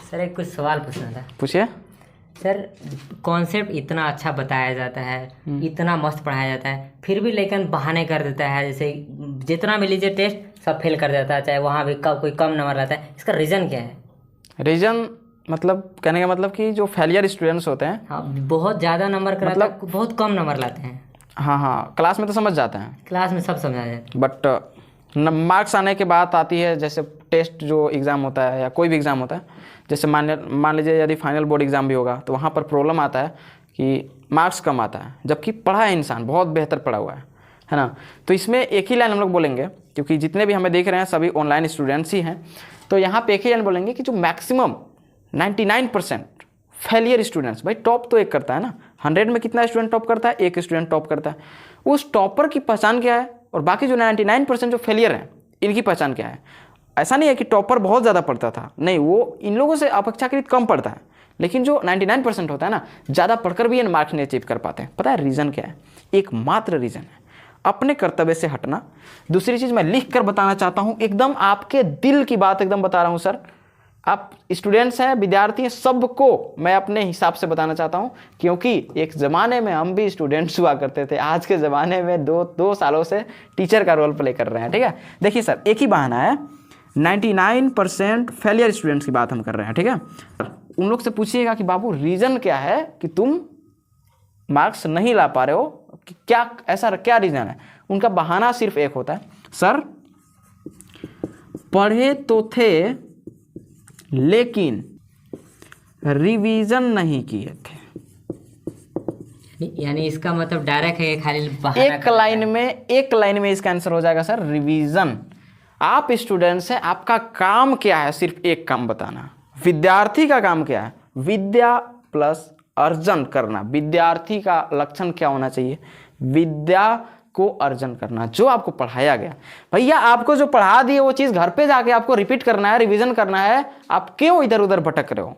Sir एक कुछ सवाल पूछना था। पूछिए सर कॉन्सेप्ट इतना अच्छा बताया जाता है, इतना मस्त पढ़ाया जाता है, फिर भी लेकिन बहाने कर देता है। जैसे जितना भी लीजिए टेस्ट सब फेल कर देता है, चाहे वहाँ भी कोई कम नंबर लाता है। इसका रीज़न क्या है? रीजन मतलब कहने का मतलब कि जो फेलियर स्टूडेंट्स होते हैं, हाँ, बहुत ज़्यादा नंबर कराता है, बहुत कम नंबर लाते हैं। हाँ हाँ, क्लास में तो समझ जाते हैं, क्लास में सब समझा जाता है, बट मार्क्स आने के बाद आती है, जैसे टेस्ट जो एग्ज़ाम होता है या कोई भी एग्ज़ाम होता है, जैसे मान लीजिए यदि फाइनल बोर्ड एग्ज़ाम भी होगा तो वहाँ पर प्रॉब्लम आता है कि मार्क्स कम आता है, जबकि पढ़ा है इंसान, बहुत बेहतर पढ़ा हुआ है ना। तो इसमें एक ही लाइन हम लोग बोलेंगे, क्योंकि जितने भी हमें देख रहे हैं सभी ऑनलाइन स्टूडेंट्स ही हैं, तो यहाँ पे एक ही लाइन बोलेंगे कि जो मैक्सिमम 99% फेलियर स्टूडेंट्स, भाई टॉप तो एक करता है ना, 100 में कितना स्टूडेंट टॉप करता है? एक स्टूडेंट टॉप करता है। उस टॉपर की पहचान क्या है और बाकी जो 99% जो फेलियर हैं इनकी पहचान क्या है? ऐसा नहीं है कि टॉपर बहुत ज़्यादा पढ़ता था, नहीं, वो इन लोगों से अपेक्षाकृत कम पढ़ता है, लेकिन जो 99% होता है ना, ज़्यादा पढ़कर भी इन मार्क्स नहीं अचीव कर पाते हैं। पता है रीज़न क्या है? एकमात्र रीज़न है अपने कर्तव्य से हटना। दूसरी चीज़ मैं लिख कर बताना चाहता हूँ, एकदम आपके दिल की बात एकदम बता रहा हूँ सर। आप स्टूडेंट्स हैं, विद्यार्थी हैं, सबको मैं अपने हिसाब से बताना चाहता हूँ, क्योंकि एक ज़माने में हम भी स्टूडेंट्स हुआ करते थे, आज के ज़माने में दो सालों से टीचर का रोल प्ले कर रहे हैं। ठीक है, देखिए सर, एक ही बहाना है, 99% फेलियर स्टूडेंट्स की बात हम कर रहे हैं। ठीक है, उन लोग से पूछिएगा कि बाबू रीज़न क्या है कि तुम मार्क्स नहीं ला पा रहे हो, कि क्या ऐसा क्या रीज़न है? उनका बहाना सिर्फ एक होता है, सर पढ़े तो थे लेकिन रिवीजन नहीं किए थे। यानी इसका मतलब डायरेक्ट है खाली एक लाइन में इसका आंसर हो जाएगा सर, रिवीजन। आप स्टूडेंट्स हैं, आपका काम क्या है? सिर्फ एक काम बताना। विद्यार्थी का काम क्या है? विद्या प्लस अर्जन करना। विद्यार्थी का लक्षण क्या होना चाहिए? विद्या को अर्जन करना, जो आपको पढ़ाया गया। भैया आपको जो पढ़ा दिए वो चीज़ घर पे जाके आपको रिपीट करना है, रिवीजन करना है। आप क्यों इधर उधर भटक रहे हो?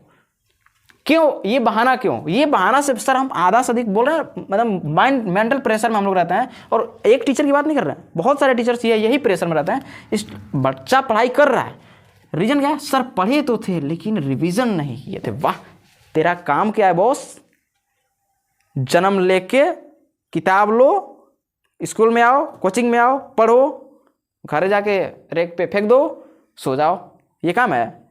क्यों ये बहाना? क्यों ये बहाना? से सर हम आधा से अधिक बोल रहे हैं, मतलब मेंटल प्रेशर में हम लोग रहते हैं। और एक टीचर की बात नहीं कर रहे हैं, बहुत सारे टीचर्स यही प्रेशर में रहते हैं। इस बच्चा पढ़ाई कर रहा है, रीजन क्या है? सर पढ़े तो थे लेकिन रिवीजन नहीं किए थे। वाह, तेरा काम क्या है बॉस? जन्म लेके किताब लो, स्कूल में आओ, कोचिंग में आओ, पढ़ो, घर जाके रेक पे फेंक दो, सो जाओ, ये काम है?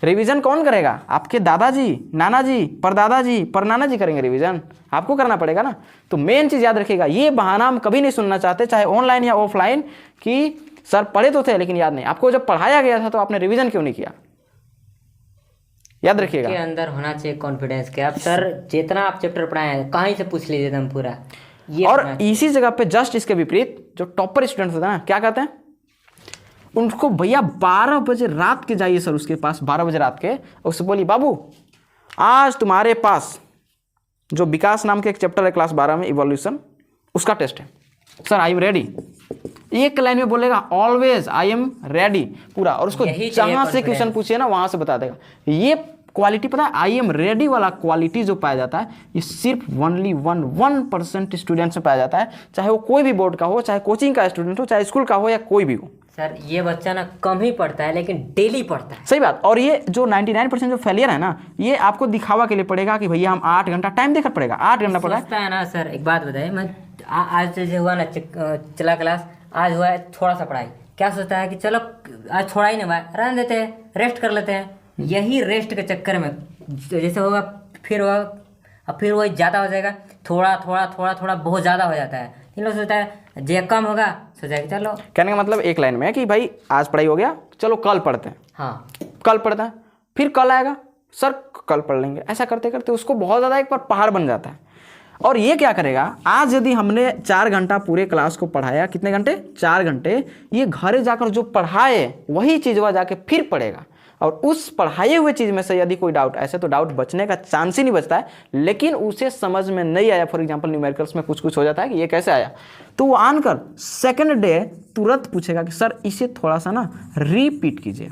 रिवीजन कौन करेगा? आपके दादाजी, नानाजी, परदादाजी, परनाना जी करेंगे रिवीजन, आपको करना पड़ेगा ना। तो मेन चीज़ याद रखिएगा, ये बहाना हम कभी नहीं सुनना चाहते, चाहे ऑनलाइन या ऑफलाइन, कि सर पढ़े तो थे लेकिन याद नहीं। आपको जब पढ़ाया गया था तो आपने रिवीजन क्यों नहीं किया? याद रखिएगा, के अंदर होना चाहिए कॉन्फिडेंस के। आप सर जितना आप चैप्टर पढ़ाए हैं कहीं से पूछ लीजिए एकदम पूरा। और इसी जगह पे जस्ट इसके विपरीत जो टॉपर स्टूडेंट्स होते हैं ना, क्या कहते हैं? उनको भैया 12 बजे रात के जाइए सर उसके पास, 12 बजे रात के, उससे बोलिए बाबू आज तुम्हारे पास जो विकास नाम के एक चैप्टर है क्लास 12 में, इवोल्यूशन, उसका टेस्ट है। सर आई एम रेडी, एक लाइन में बोलेगा, ऑलवेज आई एम रेडी पूरा। और उसको जहां से क्वेश्चन पूछिए ना वहां से बता देगा। ये क्वालिटी पता है, आई एम रेडी वाला क्वालिटी जो पाया जाता है, ये सिर्फ ओनली 1% स्टूडेंट्स में पाया जाता है, चाहे वो कोई भी बोर्ड का हो, चाहे कोचिंग का स्टूडेंट हो, चाहे स्कूल का हो या कोई भी हो। सर ये बच्चा ना कम ही पढ़ता है लेकिन डेली पढ़ता है। सही बात। और ये जो 99% जो फेलियर है ना, ये आपको दिखावा के लिए पड़ेगा कि भैया हम 8 घंटा टाइम देकर पड़ेगा, 8 घंटा पढ़ा है ना। सर एक बात बताइए, मैं आज जैसे हुआ ना चला क्लास, आज हुआ है थोड़ा सा पढ़ाई, क्या सोचता है कि चलो आज छोड़ा ही नहीं हुआ, रहने देते हैं, रेस्ट कर लेते हैं। यही रेस्ट के चक्कर में जैसे होगा फिर होगा, अब फिर वही ज़्यादा हो जाएगा, थोड़ा थोड़ा थोड़ा थोड़ा बहुत ज़्यादा हो जाता है। इन लोग सोचता है जे कम होगा, सोचा कि चलो, कहने का मतलब एक लाइन में है कि भाई आज पढ़ाई हो गया, चलो कल पढ़ते हैं। हाँ, कल पढ़ते हैं, फिर कल आएगा, सर कल पढ़ लेंगे। ऐसा करते करते उसको बहुत ज़्यादा एक बार पहाड़ बन जाता है। और ये क्या करेगा, आज यदि हमने 4 घंटा पूरे क्लास को पढ़ाया, कितने घंटे? 4 घंटे, ये घर जाकर जो पढ़ाए वही चीज़ वह जाके फिर पढ़ेगा। और उस पढ़ाए हुए चीज़ में से यदि कोई डाउट, ऐसे तो डाउट बचने का चांस ही नहीं बचता है, लेकिन उसे समझ में नहीं आया, फॉर एग्जांपल न्यूमेरिकल्स में कुछ हो जाता है कि ये कैसे आया, तो वो आनकर सेकंड डे तुरंत पूछेगा कि सर इसे थोड़ा सा ना रिपीट कीजिए।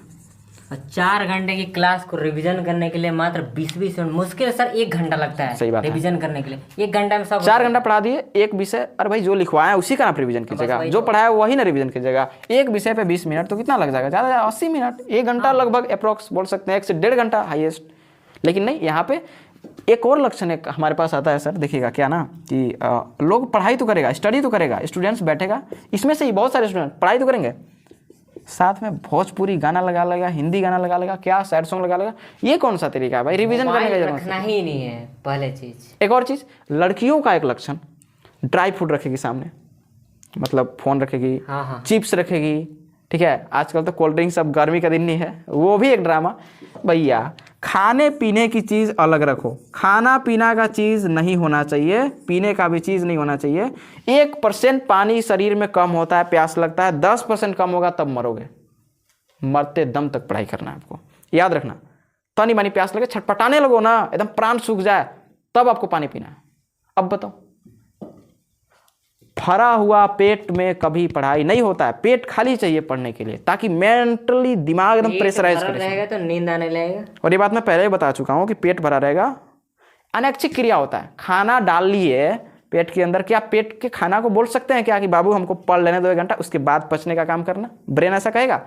और 4 घंटे की क्लास को रिवीजन करने के लिए मात्र 20-20 मिनट, मुश्किल सर 1 घंटा लगता है सही बात है। रिवीजन करने के लिए। 1 घंटा में सब 4 घंटा पढ़ा दिए एक विषय, अरे भाई जो लिखवाया उसी का आप रिवीजन कीजिएगा, जो पढ़ाया वही ना रिवीजन कीजिएगा। एक विषय पे 20 मिनट तो कितना लग जाएगा, ज़्यादा 80 मिनट, 1 घंटा लगभग अप्रॉक्स बोल सकते हैं, 1 से 1.5 घंटा हाईएस्ट। लेकिन नहीं, यहाँ पे एक और लक्षण एक हमारे पास आता है सर, देखिएगा क्या ना कि लोग पढ़ाई तो करेगा, स्टडी तो करेगा, स्टूडेंट्स बैठेगा, इसमें से ही बहुत सारे स्टूडेंट पढ़ाई तो करेंगे, साथ में भोजपुरी गाना लगा लेगा, हिंदी गाना लगा लेगा, क्या सैड सॉन्ग लगा लेगा। ये कौन सा तरीका है भाई रिवीजन करने का? रखना ही नहीं है पहले चीज। एक और चीज़, लड़कियों का एक लक्षण, ड्राई फूड रखेगी सामने, मतलब फ़ोन रखेगी, हाँ। चिप्स रखेगी, ठीक है, आजकल तो कोल्ड ड्रिंक्स, अब गर्मी का दिन नहीं है, वो भी एक ड्रामा। भैया खाने पीने की चीज़ अलग रखो, खाना पीना का चीज़ नहीं होना चाहिए, पीने का भी चीज़ नहीं होना चाहिए। 1% पानी शरीर में कम होता है, प्यास लगता है, 10% कम होगा तब मरोगे। मरते दम तक पढ़ाई करना है आपको, याद रखना। तनी मानी प्यास लगे, छटपटाने लगो ना, एकदम प्राण सूख जाए, तब आपको पानी पीना है। अब बताओ, भरा हुआ पेट में कभी पढ़ाई नहीं होता है, पेट खाली चाहिए पढ़ने के लिए, ताकि मेंटली दिमाग एकदम प्रेशराइज करे रहेगा तो नींद आने लगेगा। और ये बात मैं पहले ही बता चुका हूँ कि पेट भरा रहेगा, अनैच्छिक क्रिया होता है। खाना डाल लिए पेट के अंदर, क्या पेट के खाना को बोल सकते हैं क्या कि बाबू हमको पढ़ लेने दो 1 घंटा, उसके बाद पचने का काम करना? ब्रेन ऐसा कहेगा?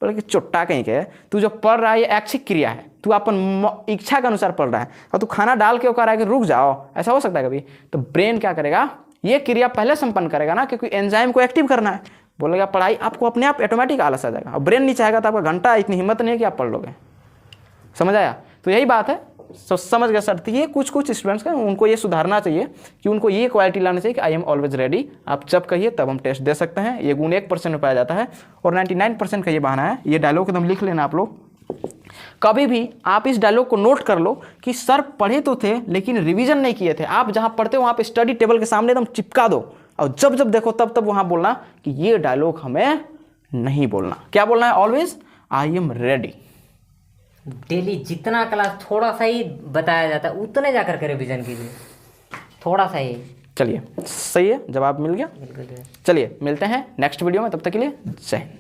बोले कि चुट्टा कहीं के, तू जो पढ़ रहा है ये ऐच्छिक क्रिया है, तू अपन इच्छा के अनुसार पढ़ रहा है, और तू खाना डाल के वो कह रहा है कि रुक जाओ, ऐसा हो सकता है कभी? तो ब्रेन क्या करेगा, ये क्रिया पहले संपन्न करेगा ना, क्योंकि एंजाइम को एक्टिव करना है। बोलेगा पढ़ाई, आपको अपने आप ऑटोमेटिक आलस आ जाएगा, और ब्रेन नहीं चाहेगा तो आपका घंटा इतनी हिम्मत नहीं है कि आप पढ़ लोगे। समझ आया? तो यही बात है, समझ गया सर। ये कुछ स्टूडेंट्स का उनको ये सुधारना चाहिए कि उनको ये क्वालिटी लानी चाहिए कि आई एम ऑलवेज रेडी। आप जब कहिए तब हम टेस्ट दे सकते हैं। ये गुण 1% में पाया जाता है और 99% का ये बहाना है। ये डायलॉग एकदम लिख लेना आप लोग। कभी भी आप इस डायलॉग को नोट कर लो कि सर पढ़े तो थे लेकिन रिवीजन नहीं किए थे। आप जहां पढ़ते हो वहां पे स्टडी टेबल के सामने एकदम चिपका दो, और जब जब देखो तब तब वहां बोलना कि ये डायलॉग हमें नहीं बोलना। क्या बोलना है? Always I am ready. Daily जितना क्लास थोड़ा सा ही बताया जाता है उतने जाकर के रिवीजन कीजिए, थोड़ा सा ही। चलिए, सही है, जवाब मिल गया। बिल्कुल। चलिए मिलते हैं नेक्स्ट वीडियो में, तब तक के लिए जय हिंद।